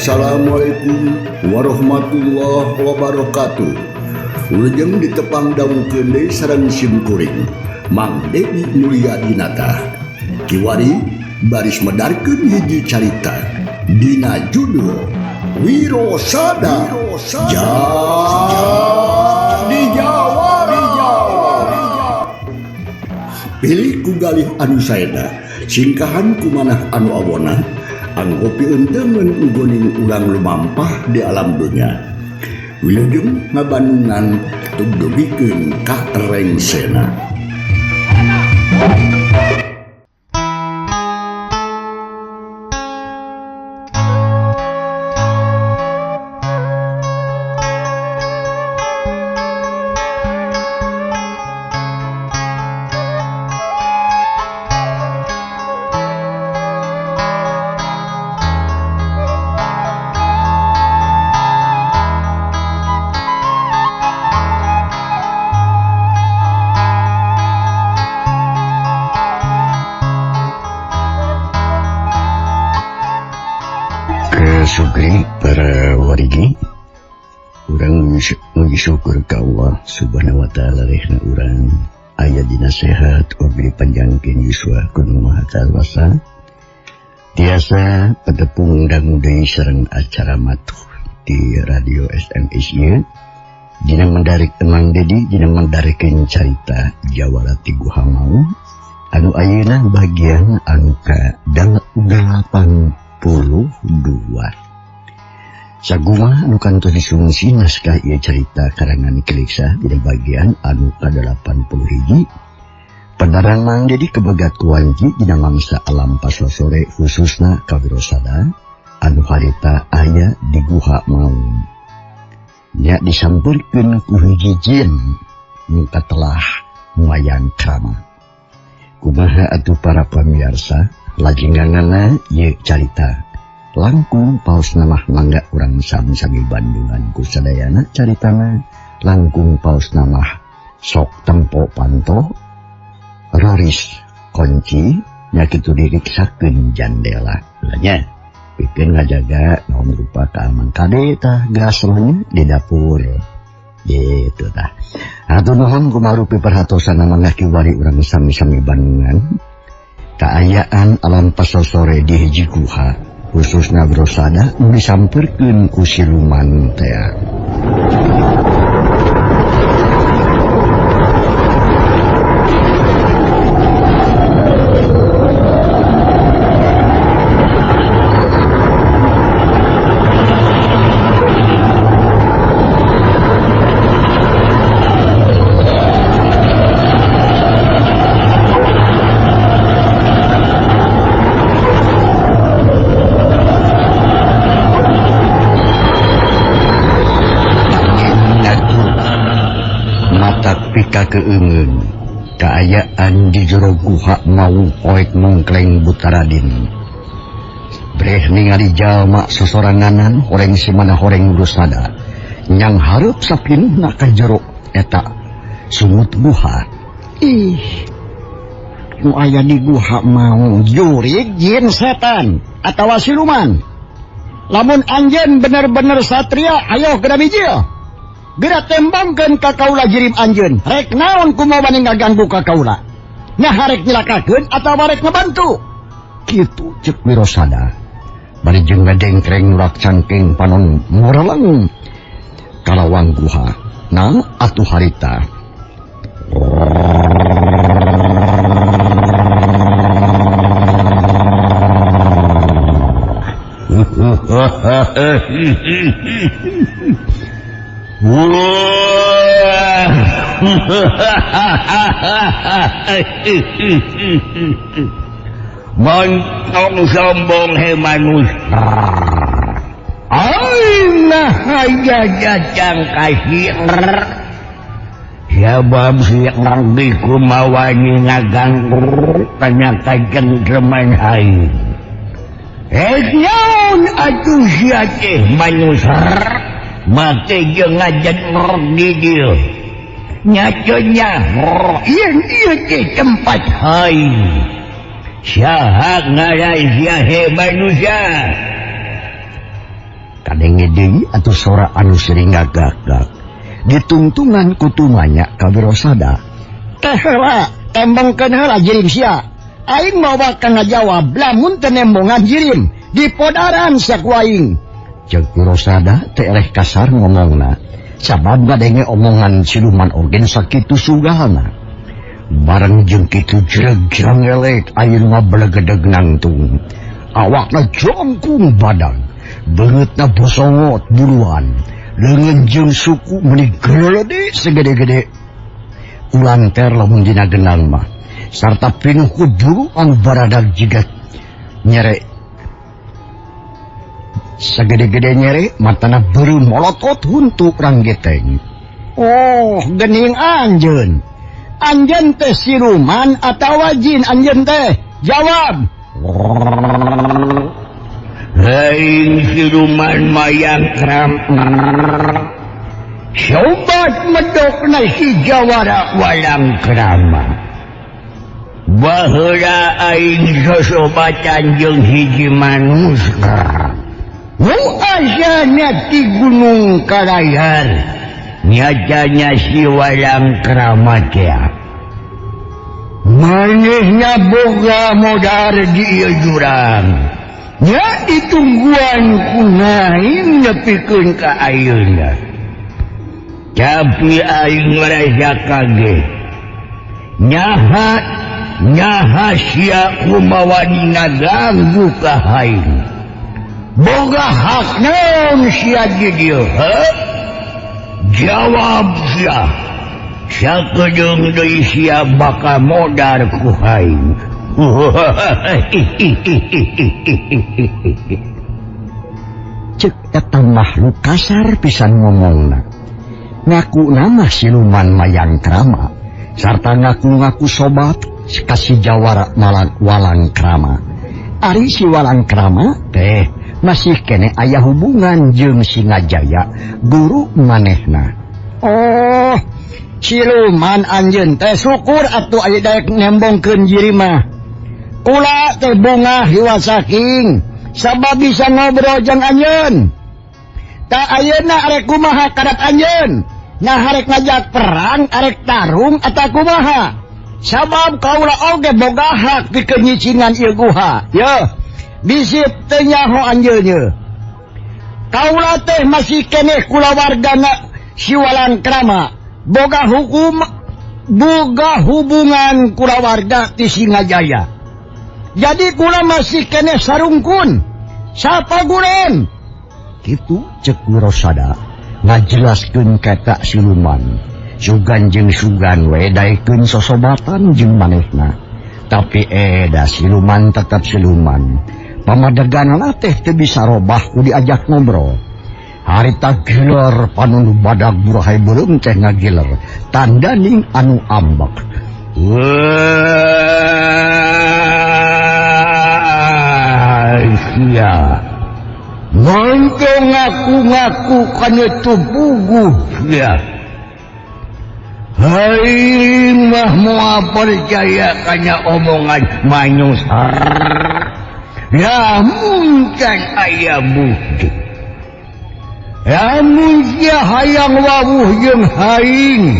Assalamualaikum warahmatullahi wabarakatuh. Ulujeng ditepang daun kende sareng simkuring Mang Dedi Mulia Dinata kiwari baris medarkeun hiji carita dina judul Wirosada Jadi Jawara. Pilih ku galih anu saena singkahan kumanah anu awona anggopi enteungeun ugoning urang lumampah di alam dunya. Wilujeng ngabanungan tug dugikeun ka rengsena. Sugeng para warigi urang mugi syukur ka Allah subhanahu wa ta'ala rehna urang aya dina sehat oge panjangkeun yuswa kudu maha kawasa tiasa patepung dangu deui sareng acara matuh di radio SMS ieu dina mendarik Mang Dedi dina mendarikeun carita Jawara ti Guha Mau anu ayeuna bagian anu ka 82. Saguma anu kantos disungsi naskah ieu carita karangan Kiliksa dina bagian anu ka 81. Pandarang Mang Dedi kebegat kuanci dina mangsa alam pasosore khususna ka Wirosada anu harita aya di Guha Mau. Nya disampeurkeun ku hiji jin nu katelah moayang krama. Kumaha atuh para pamirsa lajenganana ieu carita langkung paus namah mangga urang sami-sami bandungan ku sadayana caritana langkung paus namah sok tempo panto raris kunci nya kitu diriksakeun jandela nya pikeun ngajaga naon rupa keamanan kade tah gasnya di dapur gitu tah atuh nuhun kumarupi perhatosana mangga kiwari urang sami-sami bandungan kaayaan alam pasosore di hiji guha khususna Wirosada disampeurkeun ku siluman teh. Pika keungeun kaayaan di jero Guha Mau oek mengkleng Butaradin breh ningali jalma sosoranganan horeng simana horeng Wirosada nyang hareup sapinuhna ka jero eta sumut guha. Nu aya di Guha Mau jurig jin setan atawa siluman. Lamun anjeun bener-bener satria ayo geura bijil geura tembangkeun ka kaula jirim anjeun rek naon kumaha bani ngaganggu ka kaula nya harek nyilakakeun atawa rek ngebantu kitu ceuk Wirosada bari jeung ngadengkreng nurak cangking panon ngoreleng kalawang guha nah atuh harita Montong sombong he manusia. Aina jajang kasir. Sabab siang di kumawani ngaganggu ternyata jengkeman hai. Nyaun atuh siaceh manusia. Mate jeung ngajak di dieu nyaconya yen ieu teh tempat hai saha ngarai sia he manusia kadenge deui atuh sora anu sering gagak ditungtungan kutumanya ka Wirosada. Teh heula tembengkeun heula jirim sia. Aing mawa ka ngajawab lamun teu nembongan jirim di podaran saku aing. Ceuk Wirosada teh eleh kasar ngomongna sabab ngadenge omongan siluman ogen sakitu sugalna. Bareng jeung kitu jeregjang elek ayeuna belegedeg nangtung. Awakna jongkung badag, beungeutna bosongot buruan, leungeun jeung suku meuni gelede segede-gede. Ulang ter lamun dina genang mah sarta pinuh ku bulu anu baradag jiga nyere. Segede-gede nyere matana beureum molotot huntu urang geteng. Oh, geuning anjeun. Anjeun teh siluman atawa jin anjeun teh? Jawab. Aing siluman mayang kram. Sobat medokna si Jawara walang krama. Baheula aing sosobatan jeung hiji manusia. Nu asana ti Gunung Kalayar. Nyatanya si walang krama teh. Manehna boga modar di ieu jurang. Nya ditungguan ku naing nepikeun ka ayeuna. Tapi aing merasa kaget. Nyaha sia kumawani ngaganggu ka aing. Boga hak naon sia di dieu, Jawab sia. Sakedeung deui sia bakal modar ku aing. Ceuk eta makhluk kasar pisan ngomongna. Ngaku nama siluman mayang krama sarta ngaku-ngaku sobat kasih Jawara walang krama. Ari si walang krama teh masih kene aya hubungan jeung Singajaya guru manehna. Oh, siluman anjeun teh syukur atuh aya daek nembongkeun jiri mah. Kula teh bunga hiwa saking sabab bisa ngobrol jeung anjeun. Tak ayeuna arek kumaha kadat anjeun? Nah arek ngajak perang, arek tarung atau kumaha? Sabab kaula oge boga hak pikeun nyicingan ieu guha. Yeuh, bisi teu nyaho anjeunnya. Kaula teh masih keneh kulawargana si walang krama. Boga hubungan kulawarga ti Singajaya. Jadi kula masih keneh sarungkun. Sapa guren? Kitu ceuk Wirosada ngajelaskeun kata siluman. Sugan jeung sugan we daekeun sosobatan jeung manehna. Tapi eda siluman tetap siluman. Pamadeganna teh teu bisa robah ku diajak ngobrol. Harita giler panunu badag burahay beureum teh ngagiler. Tandaning anu ambek. Wah, sia. Montong ngaku-ngaku kana tubuh ya. Hai mah moal percaya kana omongan manyusar. Ya mungkin aya bukti. Lamun sia hayang wawuh jeung haing,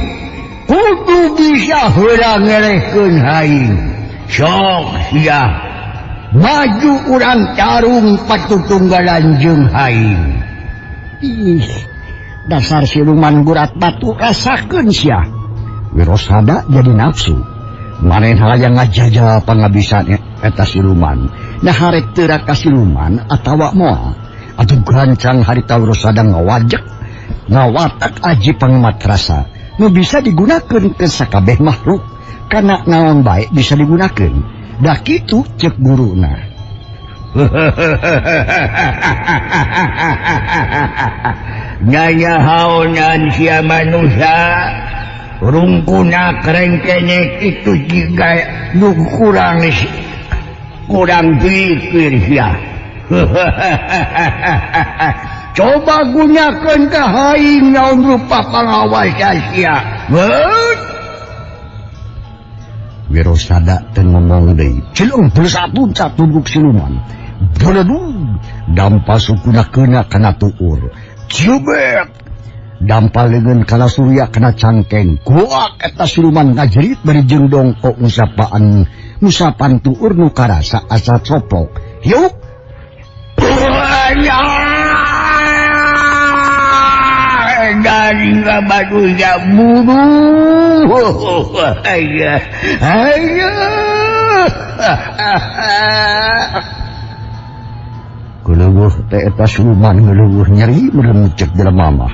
kudu bisa heula ngelehkeun haing. Sok sia maju urang tarung patutunggalan jeung haing. Ih, dasar siluman gurat batu rasakeun sia. Wirosada jadi nafsu. Manehna hayang ngajajal pangabisan eta siluman. Nah harek teu ka siluman atawa moal. Atuh gancang harita Wirosada ngawatak aji pangemat rasa. Nu bisa digunakeun ke sakabeh makhluk. Kana naon bae bisa digunakeun. Dah kitu cek guruna. Nyaya haonan sia manusia rungkuna kerengkenyek itu juga nu kurang pikir sia. Coba gunakeun ka haing naon rupa pangawasan sia. Wirosada teu ngomong deui. Cilung bersatu tunduk siluman. Beledung dampa sukuna kena kana tuur. Jubet dampa leungeun kana surya kana cangkeng. Kuak eta siluman ngajerit bari jeung dongko ngusapan tuur nu karasa asa coplok. Yuk. Dari kabadunya buru. Geleuweuh teh eta siluman ngeleuweuh nyeri meremucek dalam mamah.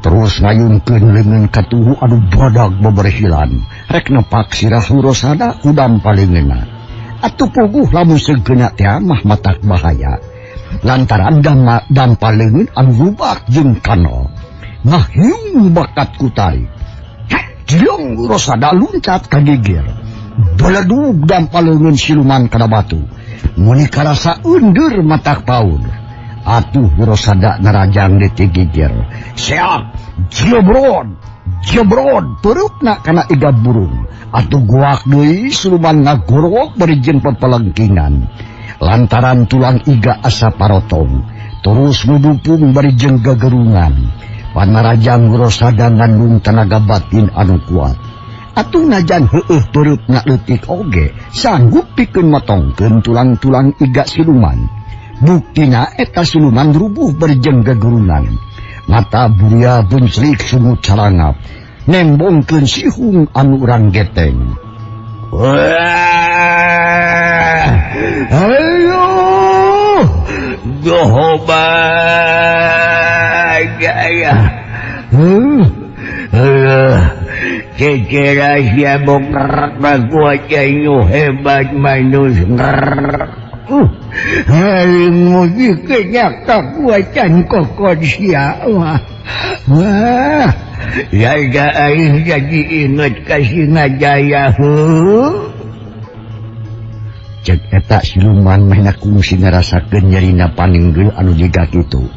Terus ngayunkeun leungeun ka tuhu anu badag beberhilan. Rek nepak sirah Wirosada ku dampa leungeunna. Atuh puguh lamun seungeunna teh mah matak bahaya. Lantaran dampa leungeun anu rubak jeung kanol. Ngahiung bakat ku tarik. Jiong Wirosada luncat ka geger. Beledug dampa leungeun siluman kana batu. Muni karasa undur matak paud. Atuh Wirosada narajang di geger. Seak jebrod perutna kana iga burung. Atuh guak deui siluman ngagorok bari jeung pepelengkingan. Lantaran tulang iga asa parotong. Terus ngudupung bari jeung gagerungan. Panarajang Wirosada ngandung tenaga batin anu kuat. Atuh najan heueuh pereutna leutik oge sanggup pikeun motongkeun tulang-tulang iga siluman. Buktina eta siluman rubuh bari jeung gagerungan. Mata buria bunclik sungut calangap nembongkeun sihung anu urang geteng. Ayo gaya. Kekira siya bongkarat magwajay nyo hebat manus. Haring mo di kanya kakwacan ko kon siya. Yaga ay jadi ingat kasi ngajaya. Cek eta siluman mahna kungsi ngarasakeun nyerina paninggul anu jiga kitu.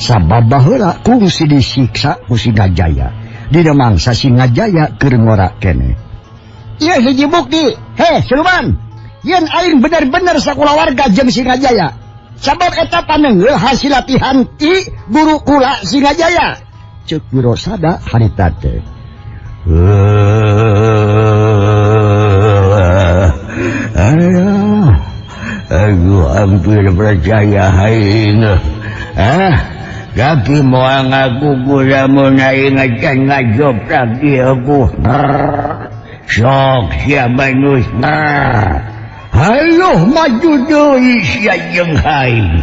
Sabab baheula kungsi disiksa ku Singajaya. Dina mangsa Singajaya keur ngorak keneh. Ieu hiji bukti. He, siluman. Yen aing bener-bener sakulawarga jeung Singajaya. Sabab eta paninggul hasil latihan ti guru kula Singajaya. Ceuk Wirosada harita teh. Aku hampir percaya aing. Tapi moal ngaku kuda mun aing acan ngajoprak dia ku. Sok sia manus. Ayo maju deui sia jeung aing.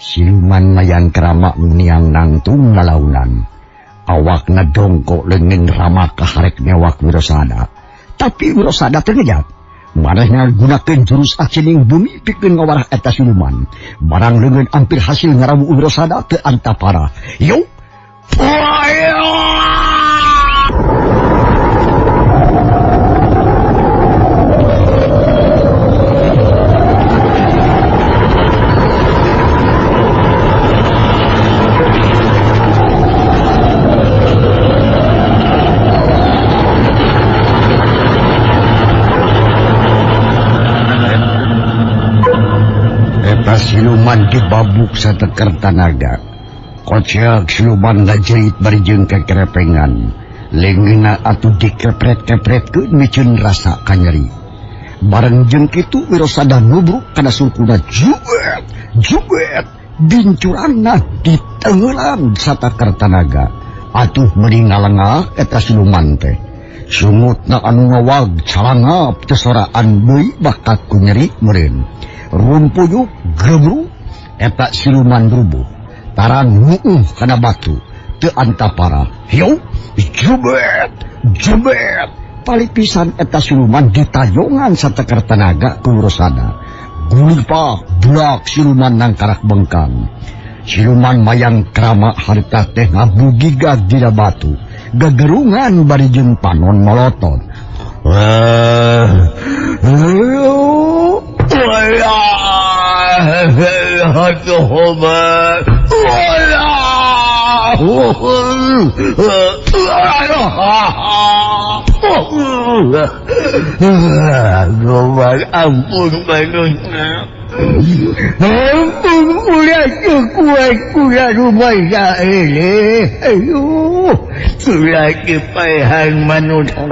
Siluman mayang kerama niang nangtung ngalaunan. Awakna dongkok leungeun rama kaharek newak Wirosada. Tapi Wirosada teu ngejat. Manehna gunakeun jurus acining bumi pikeun ngawarah eta siluman. Barang leungeun ampir hasil ngarawu Wirosada teu antapara. Yo. Siluman dibabuk satekar tanaga. Kocak siluman ngajerit bari jeung kekerepengan. Leungeunna atuh dikrepret-krepretkeun mikeun rasa kanyeri. Bareng jeung kitu Wirosada nubruk kana sulkuna jubet. Bincuranna ditengeulan satekar tanaga. Atuh meuli ngalengah eta siluman teh. Sungutna anu ngawag calangap teu soraan deui bakat ku nyeri meureun. Rumpuyuk gebruk eta siluman rubuh taran nguuh kana batu teu antapara. Yo jebet palipisan eta siluman ditayongan satekar tanaga ku Wirosada. Gulipah bulak siluman nangkarak bengkang. Siluman mayang krama harita teh ngabugigag dina batu gagerungan bari jeung panon molotot. Gobang ampun manungna. Ampun ulah kuat kula rumah ini. Ayo, sudah kepayahan manusia.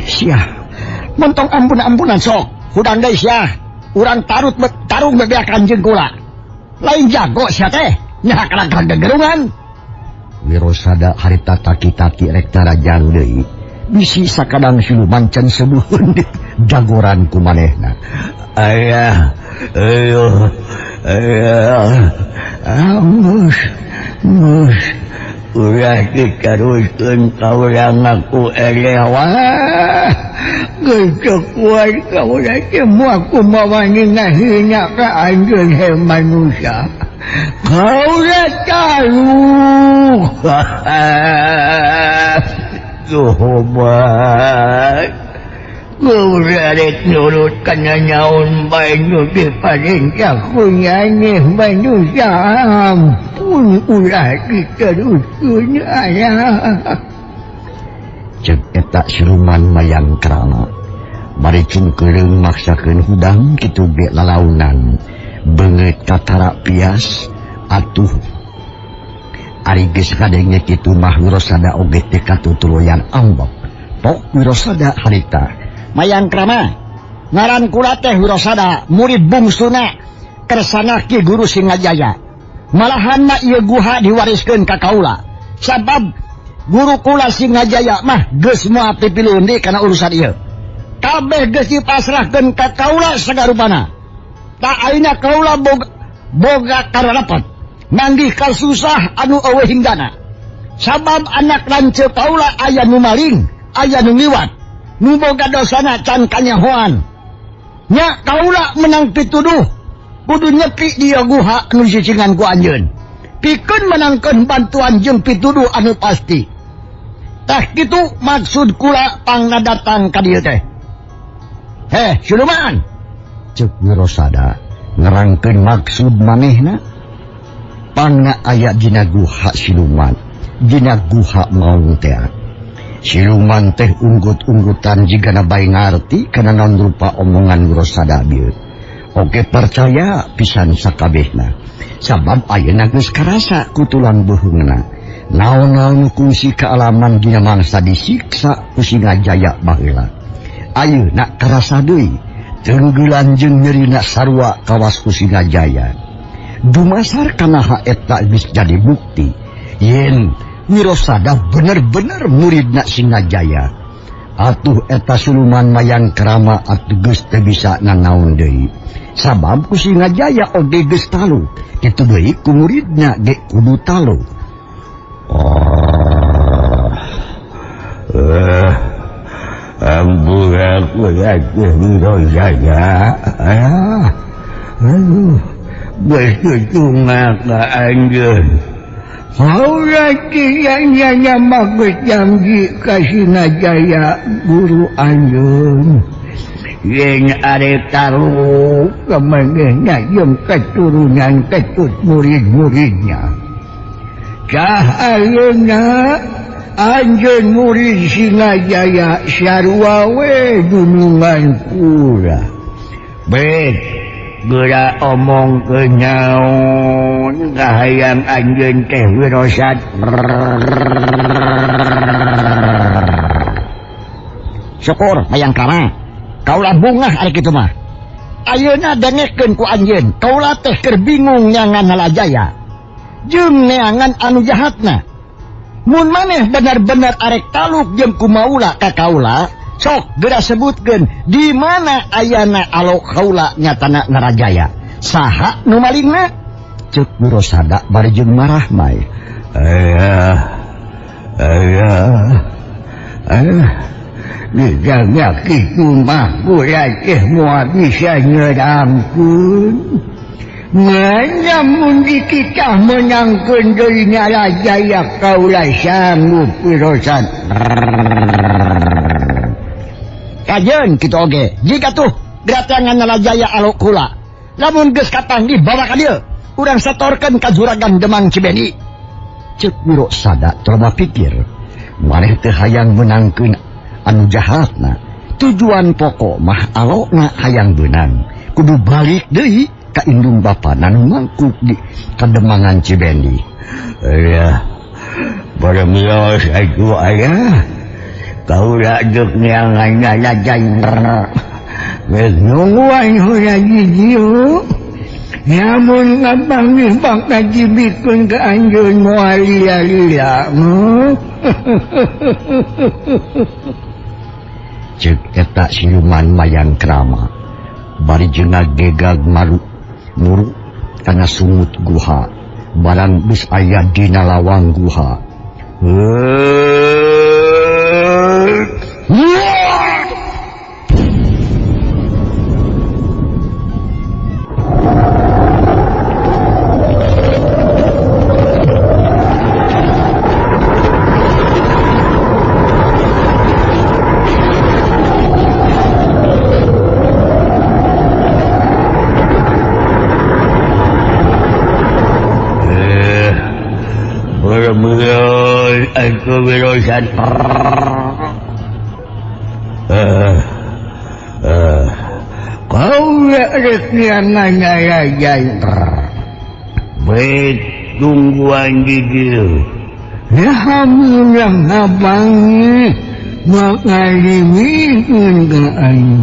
Sia, montong ampun-ampunan sok. Hudang deui sia. Urang tarung bebeakan jeung kula. Lain jago sia teh. Nya kana kagegerungan. Wirosada harita taki-taki rek tarajang deui. Bisi sakadang siluman can sebuhun di jagoran ku manehna. Ayah, ayo, mus, ulah dikaruskeun ka urang aku elewa. Geus kuat ka urang teh moal kumaha ngahinya ka anjeun he manusia. Kau dah tahu. Sobat, kau rarek nurut kana nyaun banyu di parengka kunyanya manusia. Ampun ulah diteruskeun ayah. Cek eta siluman mayang krama. Bari cungkeuleuh maksakeun hudang kitu ge lalaunan. Beungeut katara pias atuh ari geus kadenge kitu mah Wirosada oge teh katutuluyan ambok. Pok Wirosada harita mayang krama ngaran kula teh Wirosada murid bungsuna kersana Ki Guru Singajaya. Malahan ieu guha diwariskeun ka kaula sabab guru kula Singajaya mah geus moal pipilundi kana urusan ieu. Kabeh geus dipasrahkeun ka kaula sagarupana. Tak aina kaula boga kararapat manggih ka susah anu eueuh hinggana. Sabab anak lanceuk kaula aya nu maling, aya nu liwat, nu boga dosana can kanyahoan. Nya kaula menang pituduh kudu nyepi dia guha anu cicingan ku anjeun. Pikeun menangkeun bantuan jeung pituduh anu pasti. Tah kitu maksud kula pangna datang ka dieu teh. Heh, siluman. Cek Wirosada ngerangkeun maksud manehna. Pangna aya dina guha siluman, dina guha maung teh. Siluman teh unggut-unggutan jigana bae ngarti kana naon rupa omongan Wirosada bieu. Oke percaya pisan sakabehna. Sabab ayeuna geus karasa ku tulang beuheungna. Naon-naon kungsi kaalaman dina mangsa disiksa ku Singajaya baheula. Ayeuna karasa deui tenggelan jeung nyerina sarua kawas ku Singajaya. Dumasar kana eta geus jadi bukti yen Wirosada bener-bener muridna Singajaya. Atuh eta siluman mayang krama atuh geus teu bisa nanaon deui. Sabab ku Singajaya oge geus talu, kitu deui ku muridna ge kudu talu. Ampun aku lagi Wirosada. Aduh, bercuma ka anjeun. Haula kiyanya magus janji ka Singajaya guru anjeun. Yen arep taruh kemenehna jeung keturunan ketut murid-muridnya. Cahayeuna anjeun murid Singajaya sarua we dunungan kula. Bet geura omong ke nyaon kahayang anjeun teh Wirosada. Syukur mayang krama. Kaula bungah ari kitu mah. Ayeuna dengekeun ku anjeun, kaula teh keur bingung nyangan Halajaya. Jeung neangan anu jahatna. Mun maneh bener-bener arek taluk jeung kumaula ka kaula, sok geura sebutkeun di mana ayana alok kaula nyatana Narajaya. Saha nu malingna? Ceuk Wirosada bari jeung marah mah. Digagak itu mah kula teh moal bisa nyerangkeun. Namun kita menangkeun deui Narajaya kaula sanggup Wirosada. Kajeun kitu oge. Jika tuh datangan Narajaya alok kula. Lamun geus kapanggih bawa ka dieu, urang satorkeun ka Juragan Demang Cibeni. Cek Wirosada coba pikir, maneh teu hayang menangkeun anu jahatna. Tujuan pokok mah alokna hayang beunang. Kudu balik deui ka indung bapa nu mangkuk di Kademangan Cibendi. Ya, pada mios aku aya. Kau rajak niangan jajan. Wes nungguan hura gigiu. Namun ngapanggih bakal jibikun ke anjun mualia-lia. Cek eta siluman mayang krama. Bari jeung gegag muru kana sungut guha. Barang bis aya dina lawang guha. Aku berusaha. Kau rek nanya jajan. Baik tungguan gigil. Ya hamun yang abangi makalimikan ke ayu.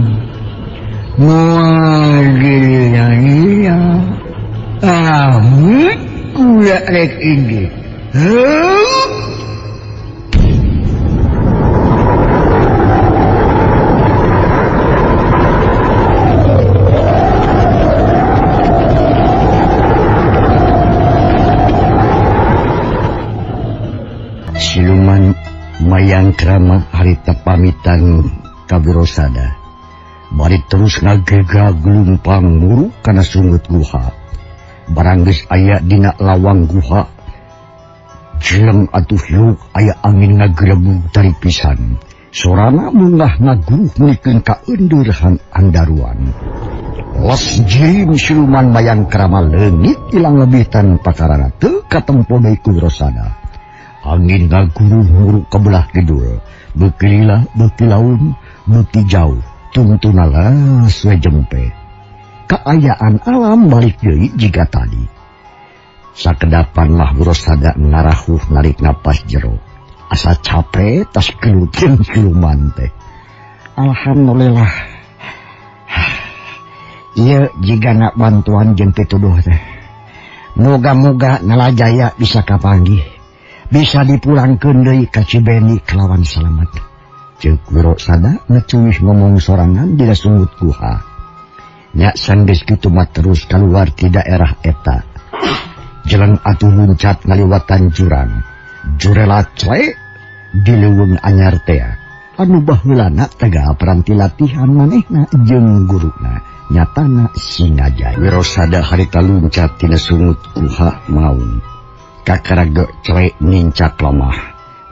Muagilnya amit kuya rek ini. Siluman mayang krama harita pamitan ka Wirosada. Bari terus ngagegag lumpang muru kana sungut guha. Barang geus aya dina lawang guha. Jeleng atuh yuk aya angin ngagrebug dari pisan. Sorana munggah ngaguruh mulikeun ka eundeurhan andaruan. Los jim siluman mayang krama leungit ilang lebitan pakarana teu katempo deui ku Wirosada. Angin ngaguruh muru ke belah kidul. Beuki lila, beuki laun, beuki jauh. Tuntunala we jempe. Kaayaan alam balik deui jiga tadi. Sakedapan mah Wirosada ngarahuh narik napas jero. Asa capek tas kelutin siluman teh. Alhamdulillah. Ieu jigana bantuan jeung pituduh teh. Moga-moga nalajaya bisa kapanggih. Bisa dipulangkeun deui ka Cibendi kelawan salamet. Ceuk Wirosada ngeucuih ngomong sorangan dina sungut guha. Nya sanggeus kitu mah terus kaluar ti daerah eta. Jeleng atuh luncat ngaliwatan jurang. Jurela clek di leuweung anyar teh. Anu baheulana tega peranti latihan manehna jeung guruna. Nyatana Singajaya. Wirosada harita luncat tina sungut guha maung. Kakaraga cewek nincak lemah.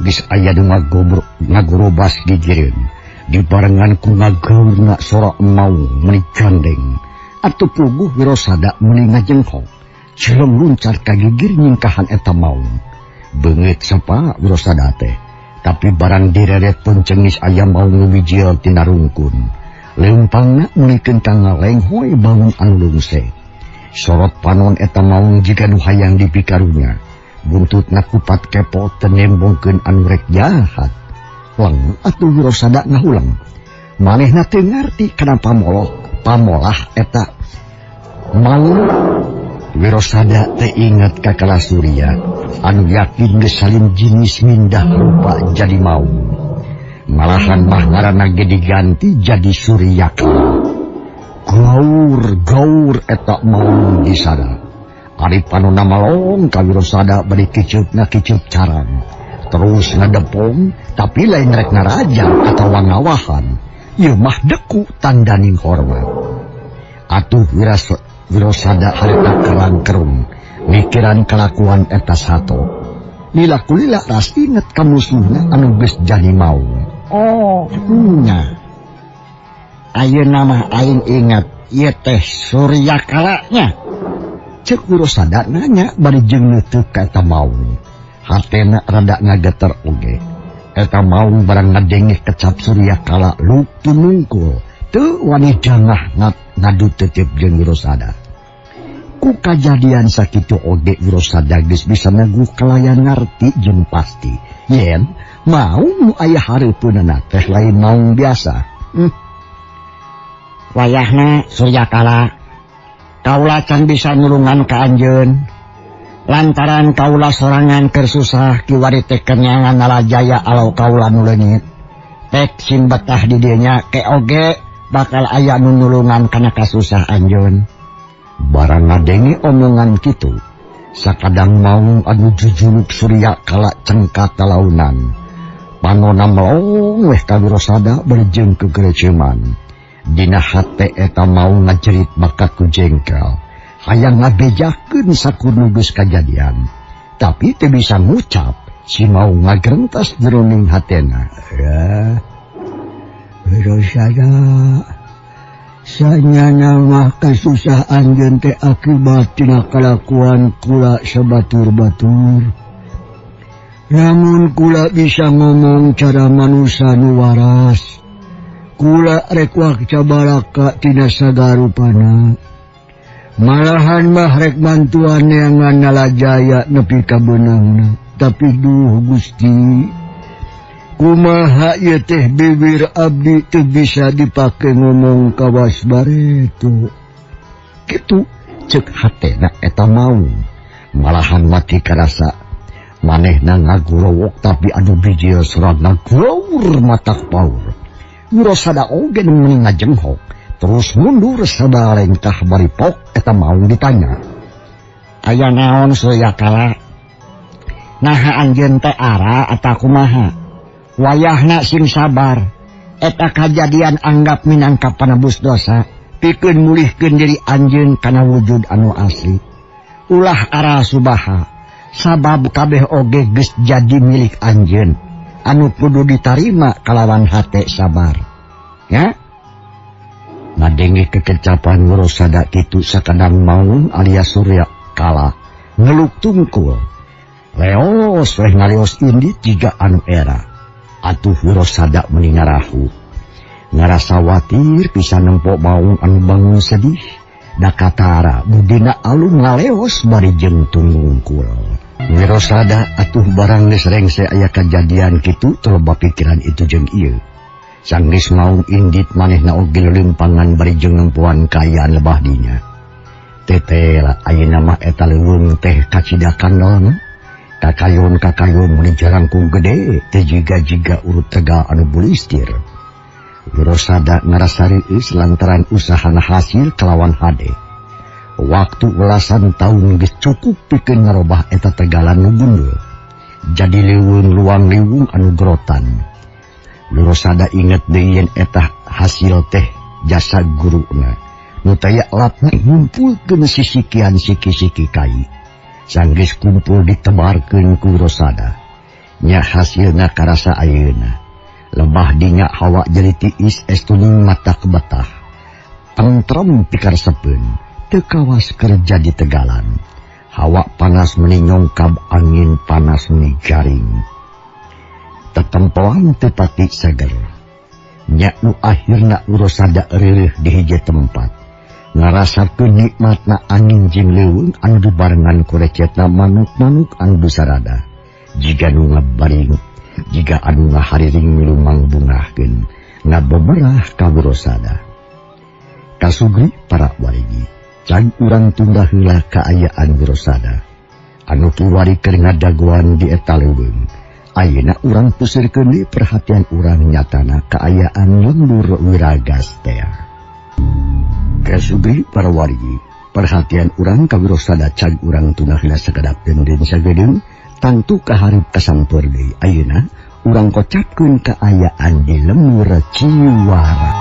Geus aya nu ngagorobas gigireun. Dibarengan ku ngagaurna sora emau meuni gandeng. Atuh puguh Wirosada meuni ngajenghok. Cilem luncat ka gigir nyingkahan eta maung. Beungeut sapa Wirosada teh. Tapi barang direret pun cengis aya maung nu bijil tina rungkun. Leumpangna mulikeun ka ngalenghoy bangun anu lungse. Sorot panon eta maung jika nu hayang dipikarunya. Buntutna kupat kepo tenembongkeun anu rek jahat. Lang atuh Wirosada ngahulang. Manehna teu ngarti kana pamolah eta maung. Wirosada teu inget ka Kalasurya anu yakin geus salin jinis mindah rupa jadi maung. Malahan mah ngaranna ge diganti jadi Suryakala. Gaur eta maung di sana. Ari panonna malong ka Wirosada bari kicup carang. Terus ngadepong, tapi lain rek narajang atawa ngawahan. Ieu mah deku tandaning hormat. Atuh Wirosada harita kerang-kerung, mikiran kelakuan eta sato. Lila-kulila ras inget ka musuhna anu geus jadi maung. Oh, nya. Ayeuna mah aing ingat ieu teh Suryakala nya. Cek Wirosada nanya bari jeung neuteuk ka eta maung. hatena rada ngageter oge. Eta maung barang ngadengeh kecap Surya Kala luptu nungkul teu wani jangah ngadu tetep jeung Wirosada. Ku kajadian sakitu oge Wirosada geus bisa naguh kalayan ngarti jeung pasti yen maung nu aya hareupeunna teh lain maung biasa. Wayahna Surya Kala kaula can bisa nulungan ka anjeun lantaran kaula sorangan keur susah kiwari teh kenyangan nalajaya alau kaula nu leungit tek sim betah di dieu nya ke oge bakal aya nu nulungan kana kasusah anjeun. Barang ngadenge omongan kitu sakadang maung anu jujuluk Surya Kala cengkat talaunan panonna melong weh ka Wirosada berjeung kegereceman. Dina hate eta maung ngajerit bakat ku jengkel hayang ngabejakeun sakudu geus kajadian tapi teu bisa ngucap si maung ngagrentas jroning hatena. Ya Wirosada sanyana mah kasusah anjeun teh akibat tina kalakuan kula sabatur-batur. Lamun kula bisa ngomong cara manusia nu waras kula rek wakca baraka tina sagarupana. Malahan mah rek bantuan neangan nalajaya nepi ka beunangna. Tapi duh Gusti, kumaha ieu teh bibir abdi teu bisa dipake ngomong kawas bareto. Kitu ceuk hatena eta maung. Malahan mati karasa manehna ngagurowok tapi anu bijil serat ngagurowur matak paur. Wirosada oge nu meuni ngajenghok terus mundur sabalengkah bari pok eta maung ditanya. Aya naon Surya Kala? Naha anjeun teh ara eta kumaha? Wayahna sing sabar. Eta kajadian anggap minangka panebus dosa pikeun mulihkeun diri anjeun kana wujud anu asli. Ulah ara subaha sabab kabeh oge geus jadi milik anjeun anu kudu ditarima kalawan hate sabar. Ya? Ngadenge kekecapan Wirosada kitu sakadang maung alias Surya Kala ngeluk tungkul. Leos weh ngalios indit jiga anu era. Atuh Wirosada meuni ngarahu. Ngarasa watir pisan nempok maung anu bangun sedih. Da katara budina alun ngaleos bari jeung tunggungkul. Wirosada atuh barang geus rengse aya kajadian kitu teloba pikiran itu jeung ieu. Sanggis maung indit manehna oge limpangan bari jeung nempuan kayaan lebah dinya. Tetela ayeuna mah eta leuweung teh kacidakan naon. Kakayon meuni jarangkung gede teh jiga-jiga urut tegal anu bulistir. Wirosada ngarasa riis lantaran usahana hasil kelawan hade. Waktu belasan tahun geus cukup pikeun ngarobah eta tegalan nu gundul. Jadi leuweung luang liwung anu gerotan. Wirosada inget deui yen eta hasil teh jasa guruna. Nu taya lapna ngumpulkeun sisikian siki-siki kai. Sanggis kumpul ditebarkeun ku Wirosada. Nya hasilna karasa ayeuna. Lebah dinya hawa jadi tiis estuning mata kebatah. Tentrem pikaresepeun teu kawas kerja di tegalan. Hawa panas meuni nyongkab angin panas meuni garing. Tetempoan teu pati seger. Nya nu akhirna Wirosada reureuh di hiji tempat. Ngarasakeun nikmatna angin jeung leuweung anu dibarengan ku recetna manuk-manuk anu busarada. Jiga nu ngabaring, jiga anu ngahariring milu mangbungahkeun, ngabeberah ka Wirosada. Kasugri para warigi, can urang tunda heula kaayaan Wirosada. Anu kiwari keur ngadaguan di eta leuweung. Ayeuna urang pusirkeun deui perhatian urang nyatana kaayaan lembur Wiragas teh. Kasugri para warigi, perhatian urang ka Wirosada can urang tunda heula sakedap deun sagedeung tangtu kaharep kasampeur deui. Ayeuna urang kocapkeun kaayaan di lembur Ciwara.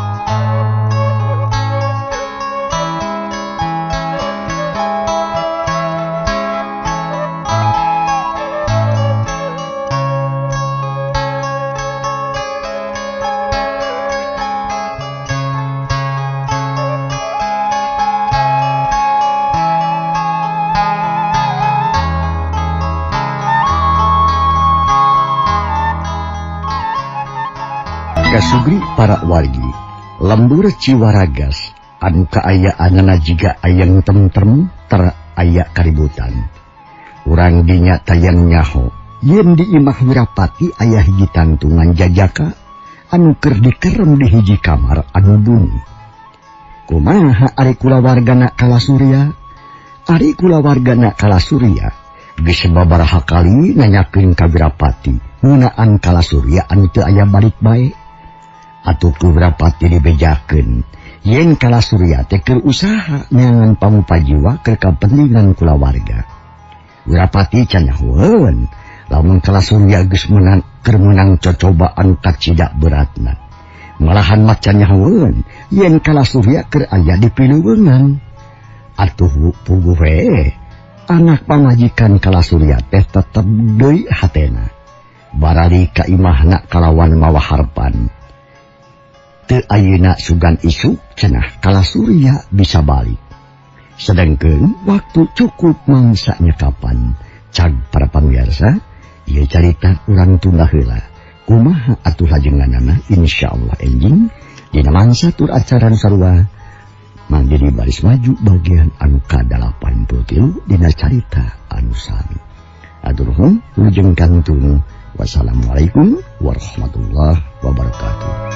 sugri para wargi lembur Ciwaragas anu kaayaanana jiga ayang tentrem ter aya kaributan. Urang dinya tayang nyaho yen di Imah Wirapati aya hiji tantungan jajaka anu keur dikerem di hiji kamar anu bunyi. Kumaha ari kulawargana Kalasurya? Ari kulawargana Kalasurya geus babaraha kali nanyakeun ka Wirapati ngeunaan Kalasurya anu teu aya balik bae. Atuh ku Wirapati dibejakeun yen Kalasurya teh keur usaha neangan pamupajiwa keur kapentingan kulawarga. Wirapati can nyahoeun lamun Kalasurya geus keur menang cocobaan kacidak beratna. Malahan macan nyahoeun yen Kalasurya keur aya di pileuweungan. Atuh puguh we anak pamajikan Kalasurya teh tetep deui hatena barari ka imahna kalawan mawa harpan. Teu ayeuna sugan isuk cenah Kalasurya bisa balik. Sedengkeun waktu cukup mangsa nyekapan. Cag para pamirsa, ieu carita urang tunda heula. Kumaha atuh lajenganana insyaallah enjing dina mangsa tur acaran sarua mangge di baris maju bagian anu ka-83 dina carita anu sami. Atur nuhun lujeng kantun. Wassalamualaikum warahmatullahi wabarakatuh.